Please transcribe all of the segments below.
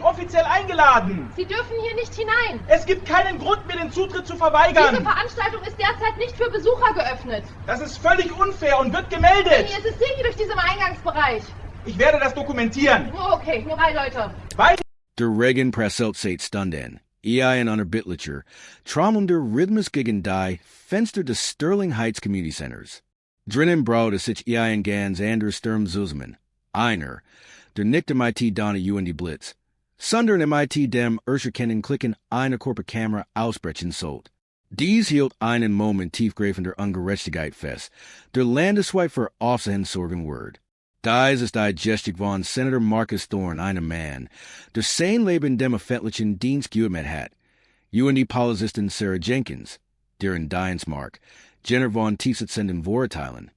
offiziell eingeladen. Sie dürfen hier nicht hinein. Es gibt keinen Grund, mir den Zutritt zu verweigern. Diese Veranstaltung ist derzeit nicht für Besucher geöffnet. Das ist völlig unfair und wird Nee, gemeldet. es ist sicher durch diesen Eingangsbereich. Ich werde das dokumentieren. Oh, okay, nur 3 Leute. Beide Der Regen presselt seit Stunden. En under Bittlicher. Trommel der Rhythmus gegen die Fenster des Sterling Heights Community Centers. Drinnen braut sich en gans ander Sturm Zusammen. Einer. Der nicht MIT Donna UND Blitz. Sunder MIT dem Urscherkennen klicken eine Korpe Kamera ausbrechen sollt. Dies hielt einen Moment tiefgreifender Ungerechtigkeit fest. Der landesweit für Aufsehen sorgen Word. Dies ist die Gestik von Senator Marcus Thorne, einem Mann, der sein Leben dem öffentlichen Dienst geübt hat. UND Polizistin Sarah Jenkins, deren Dienstmark, Jenner von tiefsitzenden Vorurteilen,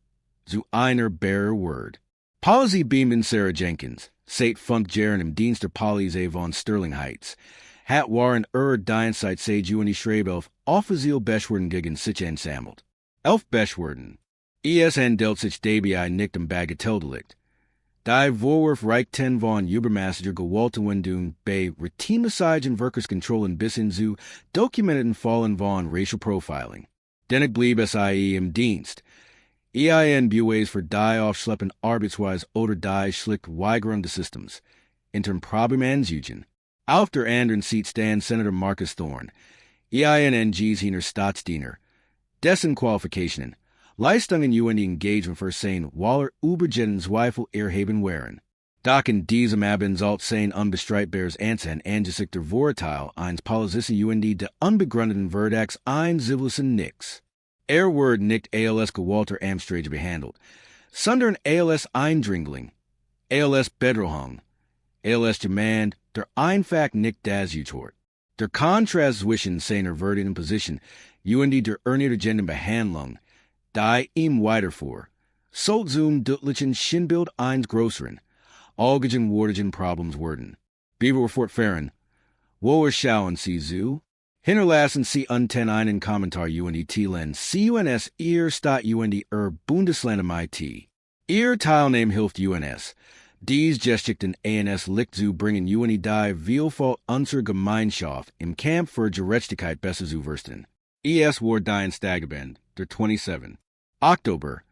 zu einer Bearer Word. Policy beamen Sarah Jenkins, seit Funk Jaren im Dienst der Polizei von Sterling Heights, hat waren Dienstheit seit UND Schreibelf offiziell Beschwerden gegen sich ansammelt. 11 Beschwerden. ESN dealt sich dabei nicht im Bagatell-Delikt. Die Vorwurf reicht 10 von Übermassiger gewollte Wendung bei Routinesigen Workerskontrollen bis hin zu dokumentierten Fallen von Racial Profiling. Dennoch blieb SIE im Dienst. EIN buways für die aufschleppen arbeitsweise oder die schlicht Weigerung des Systems. Intern Problem anzugen. Auf der anderen Seite stand Senator Marcus Thorne. EINNGs hiner Staatsdiener. Dessen Qualifikationen. Leistungen UND Engagement für sein Waller übergenen Zweifel erheben wären. Doch in diesem Abend alt sein unbestreitbares Ansehen angesichts der Vorurteil eines Polizisten UND de unbegründeten Verdacts ein Zivilisten nix. Word nicht ALS gewalter Amstrage behandelt, sondern ALS Eindringling, ALS Bedrohung, ALS Demand, der einfach nicht das Utort. Der Kontrast zwischen seiner verdient Position UND der erniedrigenden Behandlung die ihm weiterfuhr. So zum deutlichen Schienbild eines größeren, allgemein wortigen Problems werden. Beaver fortfahren. Wo schauen Sie zu? Hinterlassen Sie unten einen Kommentar UND Tlen CUNS ihr Stadt UND Bundesland MIT. Ihr Teilnahme hilft UNS. Dies Geschichten ANS liegt zu bringen UND die Vielfalt unserer Gemeinschaft im Kampf für Gerechtigkeit besser zu verstehen. ES Ward die Staggeband, der 27. Oktober.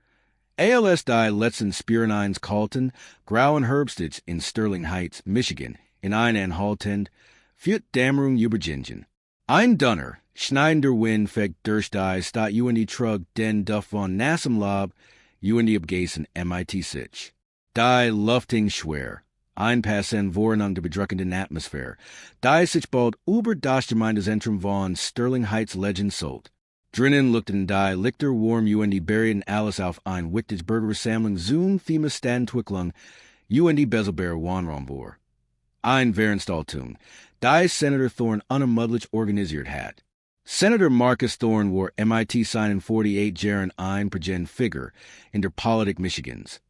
ALS die letzten Spireneins Kalten, Grauen Herbstitz in Sterling Heights, Michigan, in einen Haltend, führt Dämmerung übergingen. Ein Donner, schneidender Wind fegt durch die Stadt UND trug den Duft von nassem Lob, UND abgessen MIT sich. Die Lufting schwer, einpassen Vorenung der bedrückenden Atmosphäre, die sich bald über das Gemeindezentrum von Sterling Heights Legend sollt. Drinnen lookten die Lichter warm UND berien alles auf ein wichtiges Bürgerversammlung Zoom Thema Standentwicklung UND Bezelbeer Wanrambor. Ein Veranstaltung, die Senator Thorne unermüdlich organisiert hat. Senator Marcus Thorne war MIT seinen 48 Jahren ein prägende Figur in der Politik Michigans.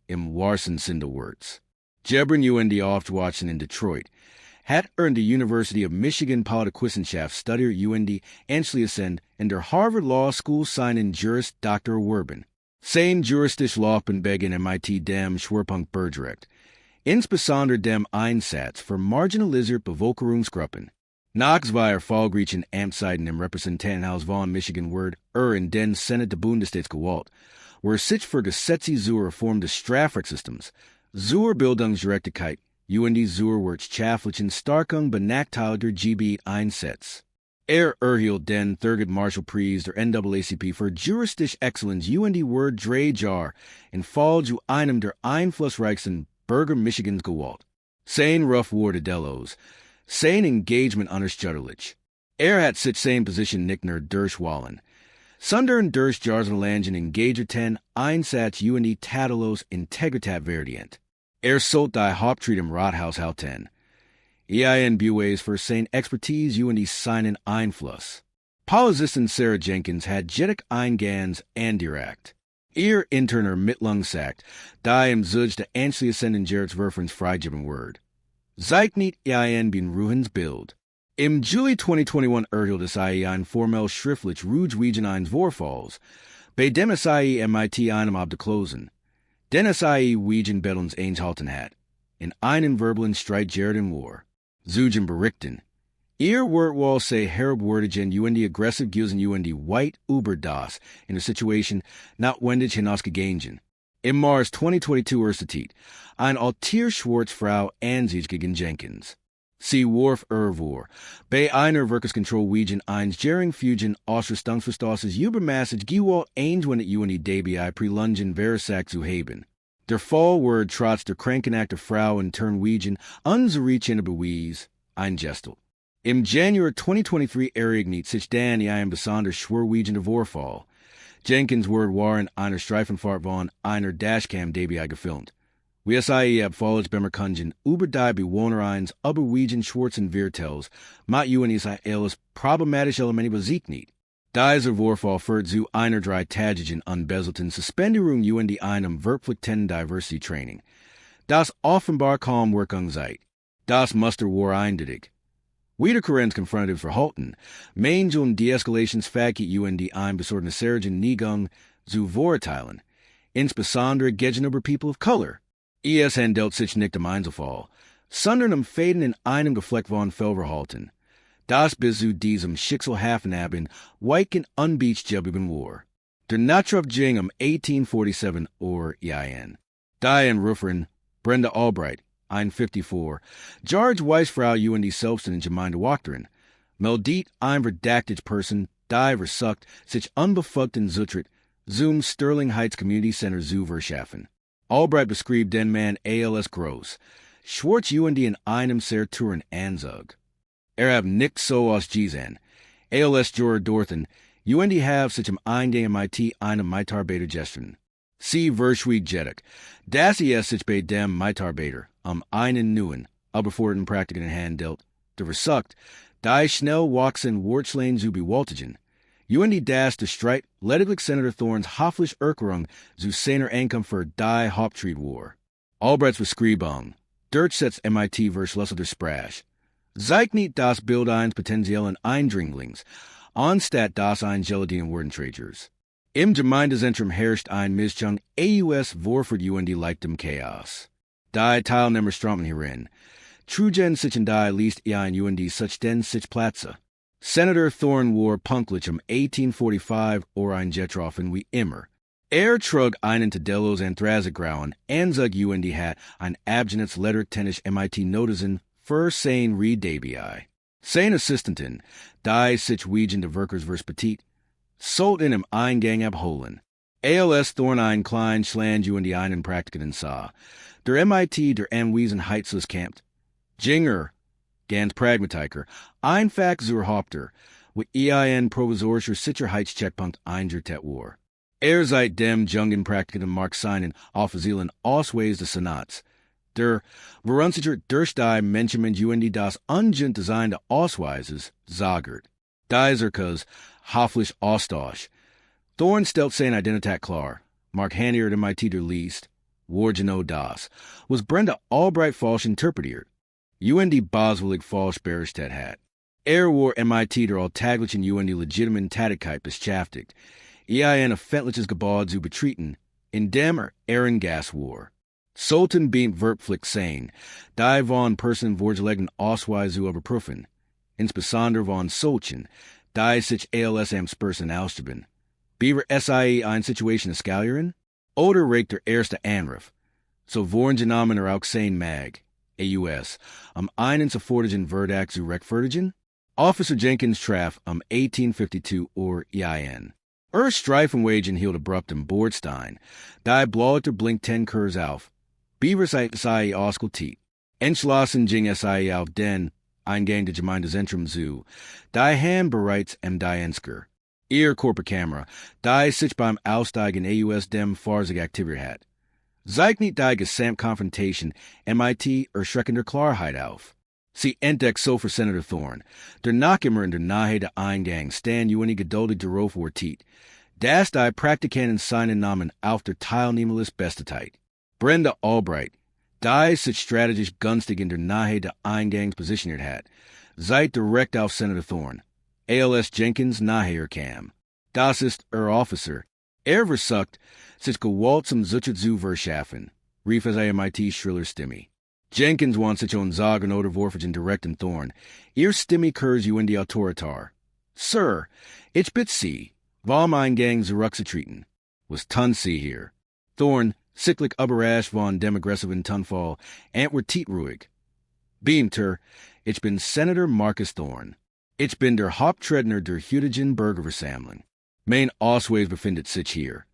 Im wahrsten Sinne des Wortes. Jebron UND aufgewachsen in Detroit, hat in der University of Michigan Politikwissenschaft studiert UND anschließend in der Harvard Law School seinen Juris Dr. erworben. Sein juristisch Laufbahn begann MIT dem Schwerpunkt Bürgerrecht, insbesondere dem Einsatz für marginalisierte Bevölkerungsgruppen. Nach zwei erfolgreichen Amtszeiten im Repräsentantenhaus von Michigan wird in den Senat des Bundesstaats gewählt, wo sich für Gesetze zur Reform des Strafrechtssystems, zur Bildungsgerechtigkeit, UND zur wirtschaftlichen Stärkung benachteiligter Gebiete einsetzt. Erhielt den third Marshall Prize der NAACP für juristische Exzellenz UND wird 3 Jahre in Fall zu einem der einflussreichsten Bürger Michigans gewählt. Sein Ruf wurde Delos, sein Engagement unterstützlich. Hat sich sein Position nicht nur durchwallen, sondern durch Jahrzehntelangen Engageten Einsatz UND tadellos Integritat verdient. Sollt die Haupttritt im Rathaus halten. EIN buways für sein Expertise UND seinen Einfluss. Polizistin Sarah Jenkins hat jedoch eingans indirekt. Ihr interner Mittlung sagt, die im Zuge der anschließenden Gerichtsverfahrens freigeben wird. Zeigt nicht EIN bin Ruhens Bild. Im Juli 2021 erhielt das ein formell schriftlich Rudwegen eines Vorfalls, bei dem MIT einem abgeklosen. Den Wegen Bellens eingehalten hat, in einen verbalen Streit gerden war. Zugen berichten. Ihr Wortwahl sei herabwürdigen UND aggressiv gegen UND white über das in der Situation notwendig hinausgegangen. Im Mars 2022 Erstatit, ein altier Schwarzfrau Ansich gegen Jenkins. Sie Worf Ervor, bei einer Wirkungskontroll wegen eins Jering Fugen Ausrüstungsverstoßes Übermassig Gewalt einwendet UND DBI prelungen Verisack zu haben. Der Fallword trotz der Krankenakt der Frau in Turn wegen unzuriechende Beweis eingestelt. Im Januar 2023 ereignet sich dann ein besonders schwerwiegender Vorfall. Jenkins Word waren einer Streifenfahrt von einer Dashcam DBI gefilmt. Wie es ab Fallage bemerkungen über die Bewohner eines überwiegend schwarzen Viertels macht UNIS alles problematische Elemente besiegt. Dieser Vorfall führt zu einer dreitägigen unbezelten Suspendierung UND einem verpflichtenden Diversity Training. Das offenbar kaum Wirkung sei. Das Muster war eindeutig. Wiederkehrens konfrontative Verhalten, Mange und Deeskalationsfähigkeit UND ein besorgniserregende Neigung zu Vorurteilen, insbesondere gegenüber People of Color. Es handelt sich nicht Einzelfall, sondern Fäden in einem Geflecht von Fehlverhalten. Das bis zu diesem Schicksalhaften haben weichen unbeachgeblieben war. Der Naturabjing 1847 ein. Diane Rufferin, Brenda Albright, 154, George Weisfrau UND selbst in Gemeinde Wachteren, meldet ein verdächtig Person, die versucht, sich unbefugten Zutritt zum Sterling Heights Community Center zu verschaffen. Albright beschreibt den Mann als groß, schwarz UND in einem sehr Touren Anzug. Hab nicht so ausgesehen, als Jura Dorthen, UND have sich Eingang MIT einem Mitarbeiter gesten. Sie verschwieg das sich bei dem Mitarbeiter einen neuen, aber vorten Praktiken in Hand dealt, der versucht, die schnell wachsen Wortschlägen zu bewältigen. UND das der Streit lediglich Senator Thorns hoffentlich Erklärung zu seiner Ankunft für die Haupttrieb war. Albrechts Beschreibung, durchsetzt MIT verschlüsselter Sprache. Zeigt nicht das Bild eines potenziellen Eindringlings, anstatt das eines Geladinen Wordenträgers. Im Gemeindezentrum herrscht ein Mischung AUS Vorford UND leichtem Chaos. Die Teilnehmer strömen hierin. Trugen sich in die liest ein UND sich den sich Platze. Senator Thorne war punktlich 1845 eingetroffen wie immer. Trug einen Tadelos Anthrazigrauen, Anzug UND hat ein Abstinenzlettertennisch MIT Notizen für sein Reed DBI. Sein Assistentin, die sich wegen de Workers vers Petit, sollt in Eingang abholen. ALS Thorne ein klein Schland UND einen Praktiken sah. Der MIT der Anwiesen Heitzless campt. Jinger, ganz Pragmatiker, einfach zur Haupter, mit ein provisorischer Sicherheitscheckpunkt eingestellt war. Seit dem Jungen Praktiken Mark seinen offiziellen Ausweis des Senats. Der verunsichert durch die Menschenment UND das ungent designte Ausweises sorgt. Dieser Kurs hoffentlich Austausch. Thorne stellt seine Identität klar. Mark Hanier MIT der liest, war genau das, was Brenda Albright falsch interpretiert. UND Boswillig falsch beristet hat. War MIT der alltäglichen UND legitimen Tätigkeit beschäftigt, ein öffentliches Gebäude zu betreten, in dem Ehrengas war. Sollten beamt verpflicht sein, die von Person vorgelegten Ausweis zu überprüfen, insbesondere von solchen, die sich als am Person ausgeben. Beaver SIE eine Situation escalieren? Oder reicht der erste Anruf? So wollen genommen auch sein mag, AUS, einen sofortigen Verdacht zu rechtfertigen? Officer Jenkins traf 1852 ein. Streifenwagen hielt abrupt im Bordstein, die Blauter blinkt 10 Kurs auf. Beaver sei auskultiert. Entschlossen ging SIE auf den Eingang der Gemeindezentrum zu, die Ham bereits die Ensker. Ihr Körperkamera, die sich beim Aussteigen AUS dem Fahrzeug aktiviert hat. Zeigt nicht die Gesamtkonfrontation MIT erschreckender Klarheit auf. Sie entdeckt so für Senator Thorne, der noch immer in der Nähe der Eingang stand UND geduldig darauf wartet, dass die Praktikanten seinen Namen auf der Teilnehmerliste bestätigt. Brenda Albright, die sich strategisch günstig in der Nähe der Eingangs positioniert hat, seid direkt auf Senator Thorne. ALS Jenkins nachher kam. Das ist Officer. Versucht, sich Gewalt zum Zutritt zu verschaffen, rief es MIT schriller Stimme. Jenkins wants sich on sagen oder vorfagen direkt in Thorn. Ihr Stimme kurs die autoritar. Sir, ich bitte Sie, warum Eingang zurückzutreten? Was tun Sie hier? Thorn, sicklich überrascht von dem aggressiven Tonfall, antwort ruhig. Beamter, ich bin Senator Marcus Thorn. Ich bin der Hauptredner der heutigen Bürgerversammlung. Mein Ausweis befindet sich hier.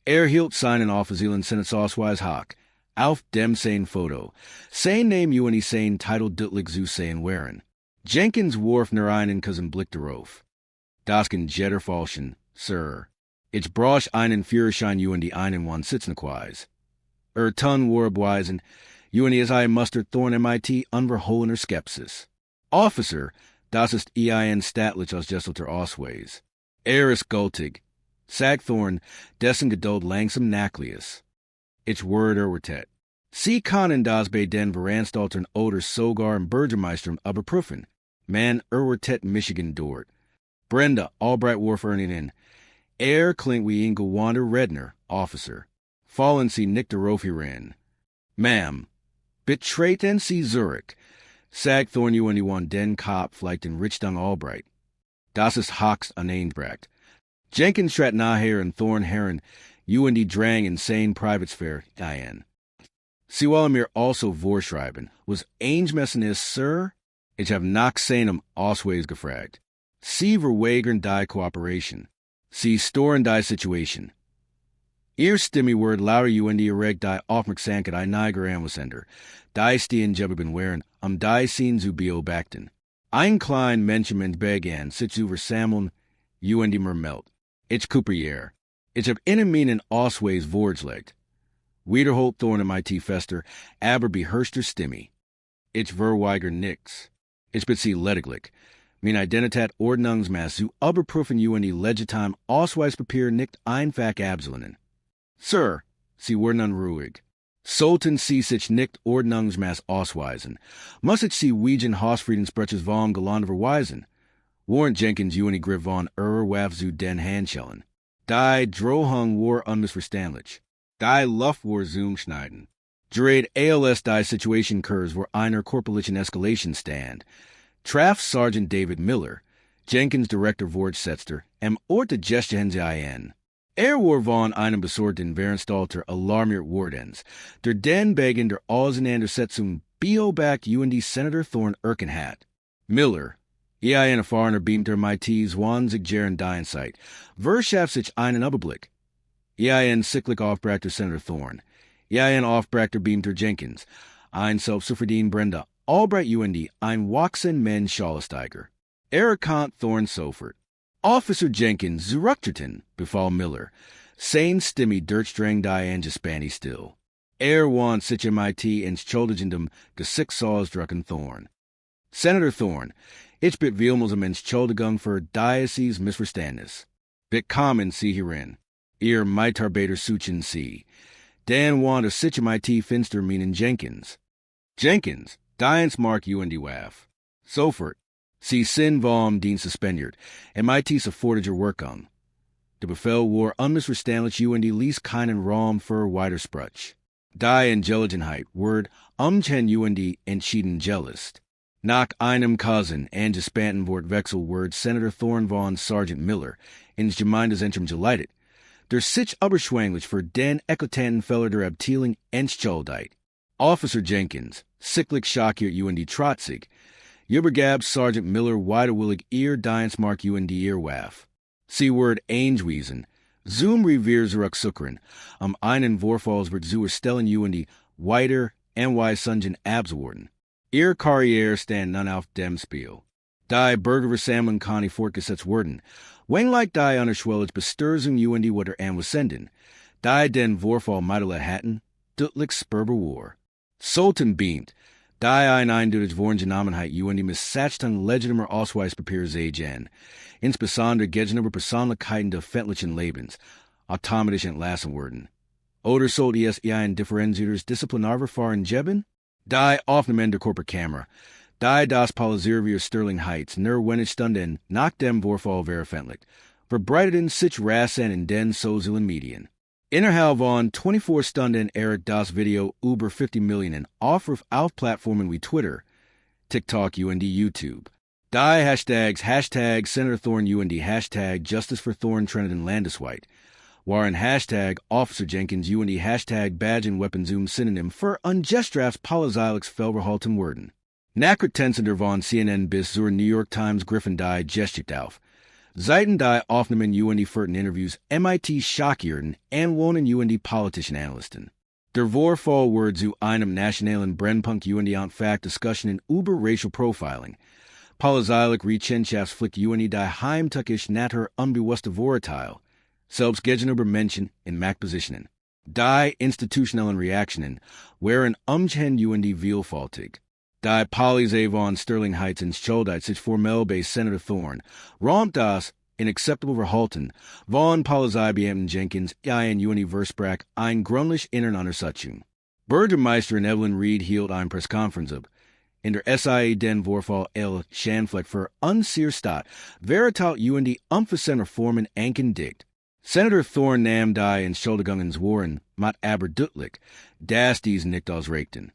Hielt seinen offiziellen Senatsausweis hoch, auf dem sein Foto. Sein Name sein Titel deutlich zu sehen wären. Jenkins warf nur einen Blick darauf. Das kann jeder falschen, Sir. Ich brauch einen Führerschein einen wann sitzen quais. Ton warbeweisen, as I muster Thorn MIT unverhohlener Skepsis. Officer, das ist ein statlich ausgestelter Ausweis. Ist gültig. Sag Thorn, dessen Geduld langsam nachlässt. Ich werde Sie können das bei den Veranstaltern oder sogar im Bürgermeister überprüfen. Man Michigan dort. Brenda Albright warf in. Klingt wie ein gewander Redner, Officer. Fallen Sie nicht darauf hierin. Ma'am, betreten Sie Zurich. Sag Thorn den Kopf vielleicht in Richtung Albright. Das ist höchst uneinbracht. Jenkins trat nachher und Thorn Herren, die drang in sein Privatsphäre ein. Sie wollen mir also vorschreiben, was eingemessen ist, Sir? Ich habe nach seinem Ausweis gefragt. Sie verweigern die Kooperation. Sie storen die Situation. Ihr Stimme word lauter erregt die Aufmerksamkeit ein Niger Amwasender. Die stehen Jebben wären, die sehen zu beobachten. Ein klein Menschenmensch began, sich zu versammeln, mermelt. Ich coupriere. Ich hab in meinen Ausweis vorgelegt. Wiederholt Thorn MIT fester, aber beherrschter Stimme. Ich verweigere nix. Ich bitte Sie lediglich. Min Identität Ordnungsmaß zu überprüfen legitim Ausweispapier nicht einfach abzulehnen. Sir, Sie werden unruhig. Sollten Sie sich nicht Ordnungsmaß ausweisen, muss ich Sie wegen Hausfriedensbreches vom Gelande verweisen. Warrant Jenkins Griff von Waf zu den Handschellen. Die Drohung war unmissverständlich. Die Luft war Zoom-schneiden. Dreht ALS die Situation Kurs war einer korporlichen Escalation stand. Traf Sergeant David Miller, Jenkins Director Vorgesetzter, Orte Gestehen ein. War von einem besorgten Veranstalter alarmiert wardens, der den Begen der Auseinandersetzung beobacht Senator Thorn Erkenhat. Miller, ein erfahrener Beamter MITs wan sich gern Zeit, verschaff sich einen Überblick. Sicklich Aufbrachter Senator Thorn, Aufbrachter Beamter Jenkins, ein selbstzufrieden Brenda, Albright ein wachsen Mensch Schalesteiger. Erkannt Thorn sofort. Officer Jenkins zurücktreten, befahl Miller. Sein Stimme durchdrang die Angespanny still. Want sich MIT ins Schuldigendem Gesichtsaussdrucken Thorn. Senator Thorn, ich bitte vielmals Entschuldigung für Diocese Missverständnis. Bitte kommen Sie hierin. Ihr Mitarbeiter suchen Sie. Dan want sich MIT finster meinen Jenkins. Jenkins, Diens Mark Waf. Sofort. Sie sind vom Dienst suspendiert, MIT sofortiger Wirkung. Der Befehl war unmissverständlich ließ keinen Raum für Weitersprach. Die Intelligentheit word entschieden jealous. Nach einem Cousin angespannten Wortwechsel word Senator Thorn von Sergeant Miller ins Gemeindezentrum geleitet. Der sich überschwänglich für den eklatanten Fälle der Abteilung entschuldigt. Officer Jenkins, sicklich schockiert trotzig, übergab Sergeant Miller widerwillig ihr Diens Mark Waf. Sie word eingewiesen, zum Revier zurückzukehren, einen Vorfalls wird zu erstellen weiter Sungeon abzuwarten. Ihr Karriere stand nun auf dem Spiel. Die Bürgerversammlung kann nicht fortgesetzt werden, wenngleich die Unterschwellig Bestürzung wieder anwesenden, die den Vorfall meidele hatten, deutlich spürbar war. Sultan beamt, die eindeutig Vorgenommenheit Missachtung legitimer Ausweispapier sehen, insbesondere gegenüber Persönlichkeiten des öffentlichen Lebens, automatisch entlassen werden. Oder sollte es ein differenziertes Disziplinarverfahren geben? Die Aufnahmen der Körperkamera, die das Polisiervier Sterling Heights nur wenige Stunden nach dem Vorfall veröffentlicht, verbreiteten sich Rassen in den sozialen Medien. Innerhalb von 24 Stunden Eric das Video über 50 Millionen Aufrufe auf Plattformen wie Twitter, TikTok und YouTube. Die Hashtags Hashtag Senator Thorne und Hashtag Justice for Thorne Trinidad landesweit. Waren Hashtag Officer Jenkins und Hashtag Badge and Weapon Zoom Synonym für ungestraft Polizeilich Verhalten werden. Nachrichtensender von CNN bis zur New York Times Griffin die Geschichte auf. Seiten die Aufnahmen und Furten Interviews MIT schockierenden Anwohnen und politischen Analysten. Der Vorfall wird zu einem nationalen Brennpunkt und entfacht Diskussionen über Racial Profiling. Polizeilich Rechenschaftspflicht und die heimtückisch natur unbewusste Vorurteile. Selbst gegenüber Menschen in Machtpositionen. Die institutionellen Reaktionen wären umgehend und vielfältig. Die Polizei von Sterling Heights entschuldigt sich formell bei Senator Thorne, räumt das inakzeptable Verhalten von Polizeibeamten Jenkins und Versprach ein gründlich inneren Untersuchung. Bürgermeisterin Evelyn Reed hielt eine Pressekonferenz ab. In der SIA den Vorfall Schandfleck für unsicher Staat veritat und die umfassende Reformen ankündigt. Senator Thorne nahm die Entschuldigungen waren, mat aber deutlich, dass dies nicht ausreichten.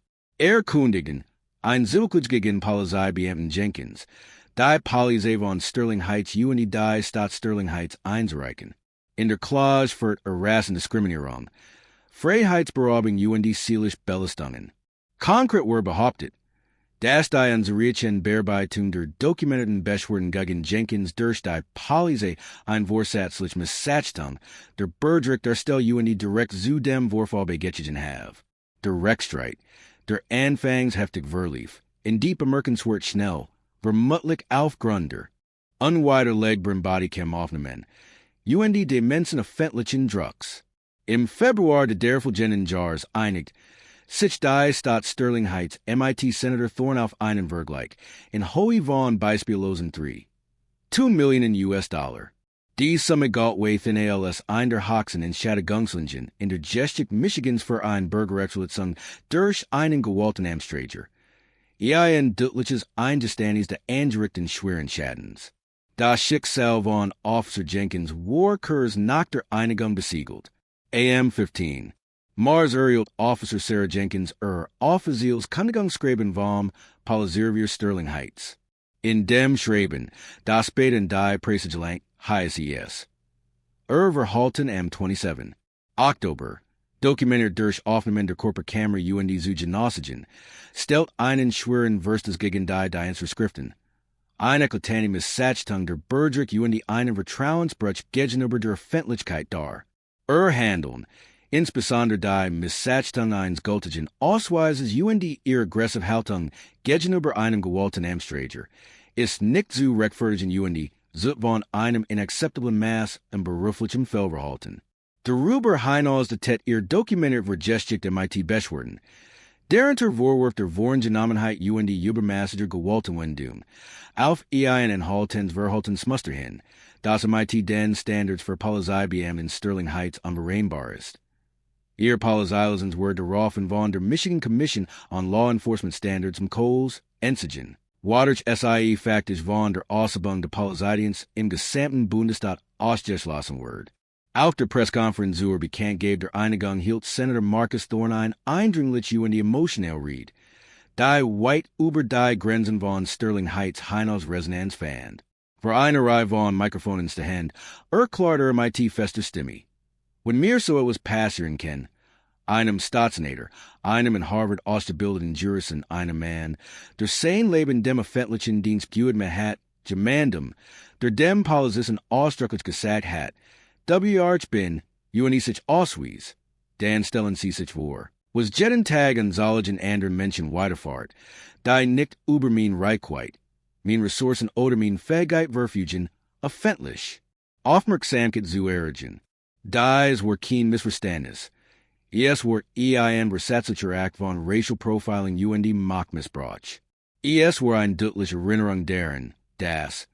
Kündigten ein Zilkutsch gegen Polizeibeamten Jenkins, die Polizei von Sterling Heights und die Stadt Sterling Heights einzureichen. In der Clause für Harass und Diskriminierung, Freiheitsberaubung und die seelisch Belastungen. Konkret wurde behauptet, dass die Unzurichen Bearbeitung der dokumentierten Beschwerden gegen Jenkins durch die Polizei ein vorsätzlich Missachtung der Berdrick der Stelle und die direkt zu dem Vorfall begechen have. Der Rechtsstreit, der anfangs heftig verlief, in die bemerkenswert schnell, vermutlich aufgrund unwiderlegbaren Bodycam-Aufnahmen, und die Dimension öffentlichen Drucks. Im Februar der folgenden Jahres einigt sich die Stadt Sterling Heights MIT Senator Thorne auf einen Vergleich in hohe von beispiellosen 2 Millionen US-Dollar. Die Summe galt within als ein der Hochsen in Chattagungslinjen in der Geschichte Michigans für ein Bürgerrechtsverletzung durch einen gewählten Amtsträger. Ein deutliches Eingeständnis der angerichteten schweren Schadens. Das Schicksal von Officer Jenkins war kurz nach der Einigung besiegelt. AM 15. Mars Uriel Officer Sarah Jenkins offiziels Kündigungsschreiben vom Polizeirevier Sterling Heights. In dem Schreiben, das späten die Pressegelang heißt Verhalten am 27. Oktober, dokumentiert durch Aufnahmen der Körperkamera und die Genossigen, stellt einen schweren Verstoß gegen die Dienstvorschriften. Eine eklatante Missachtung der Berdrick und die einen Vertrauensbruch gegenüber der Öffentlichkeit dar. Handeln, insbesondere die Missachtung eines gültigen Ausweises und die aggressive Haltung gegenüber einem gewählten Amtsträger, ist nicht zu rechtfertigen und die von einem inakzeptablen Maß an beruflichem Fehlverhalten. Darüber hinaus der ihr dokumentiert vergestigt MIT Beschwerden. Deren Vorwurf der Vorgenommenheit und die übermäßiger Gewaltenwendung auf einen Haltens Verhaltensmuster hin, das MIT den Standards für Polizeibeamten in Sterling Heights unberechenbar ist. Ihr Polizeilisens were darauf von der Michigan Commission on Law Enforcement Standards Coles Ensigen. Waders SIE faktisch von der Ausbildung der Polizeidienst im gesamten Bundesstaat ausgeschlossen wird. Auf der Pressekonferenz zur Bekanntgabe der Einigung hielt Senator Marcus Thorne ein eindringlich und emotional Rede, die weit über die Grenzen von Sterling Heights hinaus Resonanz fand. Für eine Reihe von Mikrofonen zu Hand, erklärte MIT fester Stimme. Wenn mir so etwas passieren kann, einem Staatssenator, einem in Harvard ausgebildeten Juristen, einem Mann, der sein Leben dem öffentlichen Dienst geübt hat, gemandem, der dem Polizisten ausdrücklich gesagt hat, ich bin, und ich sich auswies, dann stellen sie sich vor, was jeden Tag an solchen anderen Menschen weiterfahrt, die nicht über mein Reichweite, mein Ressourcen oder mein Fähigkeit verfügen, öffentlich, Aufmerksamkeit zu erregen. Dies were kein Missverständnis. Es were ein versatzlicher Akt von Racial Profiling und die Machtmissbrauch. Es were eine deutliche Erinnerung daran, dass,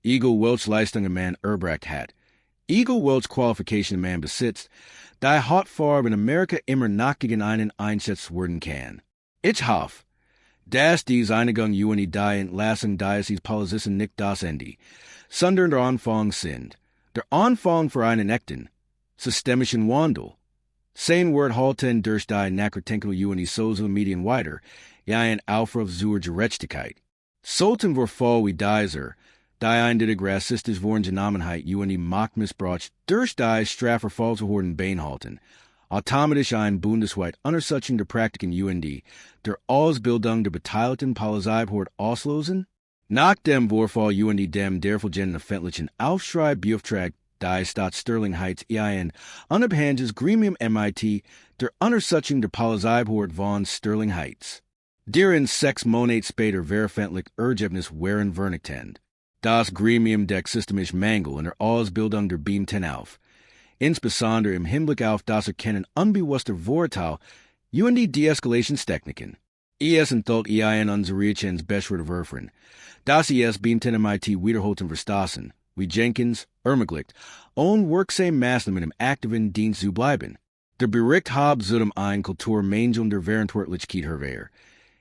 egal welche Leistung ein Mann erbracht hat, egal welche Qualifikation ein Mann besitzt, die Hautfarbe in Amerika immer noch gegen einen eingesetzt werden kann. Ich hoffe, dass dies Einigung und die Entlassung dieses Polizisten nicht das Ende, sondern der Anfang sind. Der Anfang für einen echten, systemischen Wandel Sein Wort halten durch die Nachdenkliche UND Social Medien weiter, ein Aufruf zur Gerechtigkeit. Sollten Vorfall wie dieser, die eindeutig rassistisch Vorgenommenheit UND Machtmissbrauch durch die Strafverfolgungsbehörden beinhalten, automatisch ein bundesweit Untersuchung der Praktiken UND, der Ausbildung der beteiligten Polizeibehörden auslösen? Nach dem Vorfall UND dem derfolgenden öffentlichen Aufschrei beauftragt die Stadt Sterling Heights ein unabhängiges Gremium MIT der Untersuchung der Polizeibehörden von Sterling Heights. Deren 6 Monate später veröffentlicht Ergebnis waren vernichtend. Das Gremium deckt systemisch Mängel in der Ausbildung der Beamten auf, insbesondere im Hinblick auf das Erkennen unbewusster Vorurteile UND Deeskalationstechniken. Es enthalten ein unsere Beschwerde Werfen, dass es Beamten MIT wiederholten verstoßen, wie Jenkins, ermöglicht, und wirksame Maßnahmen im aktiven Dienst zu bleiben. Der Bericht hat zudem ein Kulturmangel der Verantwortlichkeit hervor,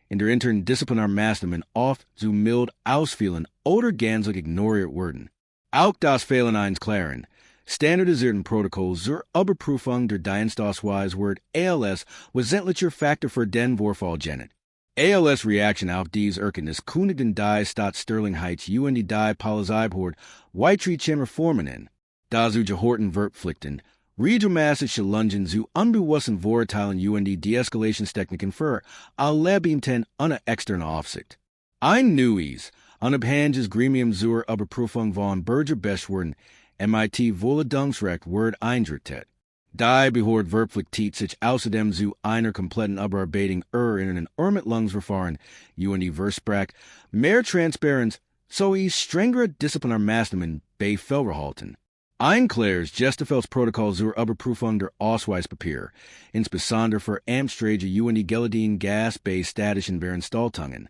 in der internen Disziplinarmaßnahmen oft zu mild ausfielen oder gänzlich ignoriert wurden. Auch das Fehlen eines klaren, standardisierten Protokolls zur Überprüfung der Dienstausweis wird ALS wesentlicher Faktor für den Vorfall genet. ALS Reaction auf dies Erkenntnis kündigten die Stadt Sterling Heights UND die Polizeibehörde weitreichende Reformen in, da zu gehorten Verpflichten, regelmäßige Lungen zu unbewussten Vorurteilen UND Deeskalationstechniken für alle Beamten ohne externe Aufsicht. Ein neues, unabhängiges Gremium zur Überprüfung von Bürgerbeschwerden MIT Volledungsrecht wird eingerichtet. Die Behörde verpflichtet sich außerdem zu einer kompletten Überarbeitung in ein Ermittlungsverfahren UND versprach mehr Transparenz sowie strengere Disziplinarmaßnahmen bei Fehlverhalten. Ein klares Gestafelsprotokoll zur Überprüfung der Ausweispapier, insbesondere für Amtsträger UND Geldin Gas bei statischen Veranstaltungen,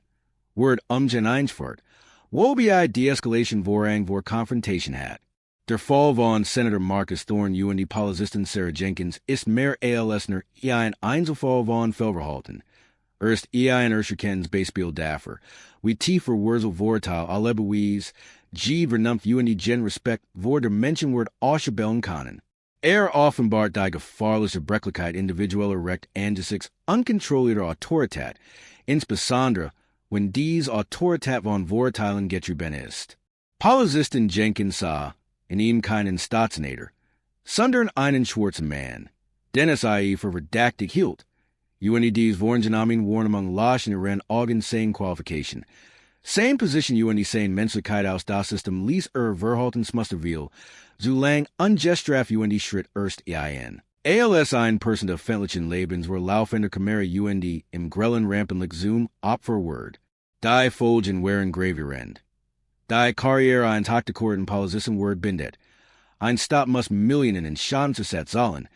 wird eingeführt, wobei Deeskalation Vorrang vor Confrontation hat. Der Fall von Senator Marcus Thorne UND Polizistin Sarah Jenkins ist mehr ALSner ein Einzelfall von Fehlverhalten. Erst ein Erschekens Beispiel dafür, wie tiefer Wurzel Vorurteil alle Beweis, vernunft UND gen Respekt vor der Menschenwert ausschabellen können. Offenbart die gefahrliche Brechlichkeit individueller Recht angesichts unkontrollierter Autorität, insbesondere wenn dies Autorität von Vorurteilen getrieben ist. Polizistin Jenkins sah in ihm keinen Staatsnader, sondern einen schwarzen Mann, den es für verdächtig hielt. UND's Vorgenommen waren among Laschen ihren Augen seine Qualification. Same position UND seine Menschlichkeit aus das System ließ Verhaltensmuster zu lang ungestraft UND Schritt erst ein. ALS ein Person der öffentlichen Lebens war laufender Kamera UND im grellen Rampenlicht Zoom Opferword. Die Folgen waren gravierend. Die Karriere eines Hauptakkorten Polizisten wird bindet. Ein Staat muss Millionen in Schaden versetzt sollen.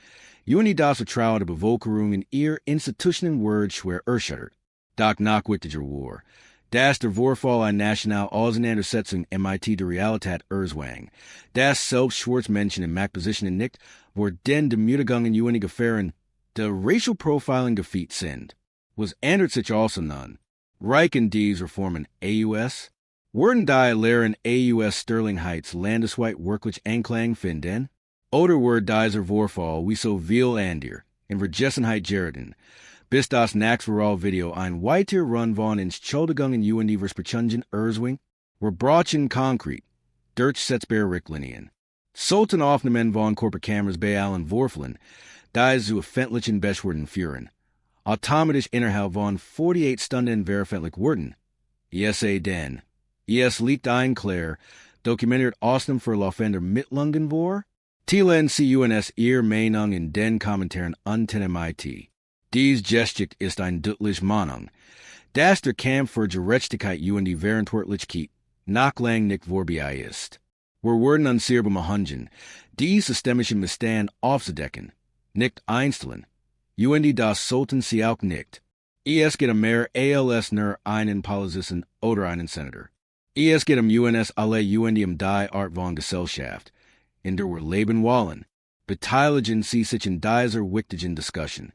UND das Vertrauen der Bevölkerung in ihr Institutionen wird schwer erschüttert. Doch nach wichtiger war, dass der Vorfall eine nationale Auseinandersetzung MIT der Realität erzwang, dass selbst schwarze Menschen in Machtpositionen nicht, wo denn die Müdigungen UND Gefahren der Racial Profiling defeat sind. Was ändert sich also nun? Reichen dies Reformen AUS? Werden die Lehren AUS Sterling Heights landesweit wirklich Anklang finden? Oder wird dieser Vorfall wie so viel anderer in Vergessenheit geraten, bis das nächste Video ein weiter Run von Entschuldigungen UND Versprechungen erzwingt? Wir brauchen konkret, durchsetzbare Richtlinien. Sollten Aufnahmen von Körperkameras bei allen Vorfällen, die zu öffentlichen Beschwerden führen, automatisch innerhalb von 48 Stunden veröffentlicht werden? Denn es liegt ein klar, dokumentiert Ausnahmen für laufende Mittlungen vor? Teilen Sie uns Ihre Meinung in den Kommentaren unter MIT. Dies Geschichte ist ein deutliche Mahnung, dass der Kampf für Gerechtigkeit UND Verantwortlichkeit nach lang nicht vorbei ist. Wir werden uns hier bemühen, die systemischen Missstände aufzudecken, nicht einzeln. UND das sollten Sie auch nicht. Es geht mehr ALS nur einen Polizisten oder einen Senator. Es geht UNS alle UND die Art von Gesellschaft, in der wir leben wollen. Beteiligen Sie sich in dieser wichtigen Diskussion.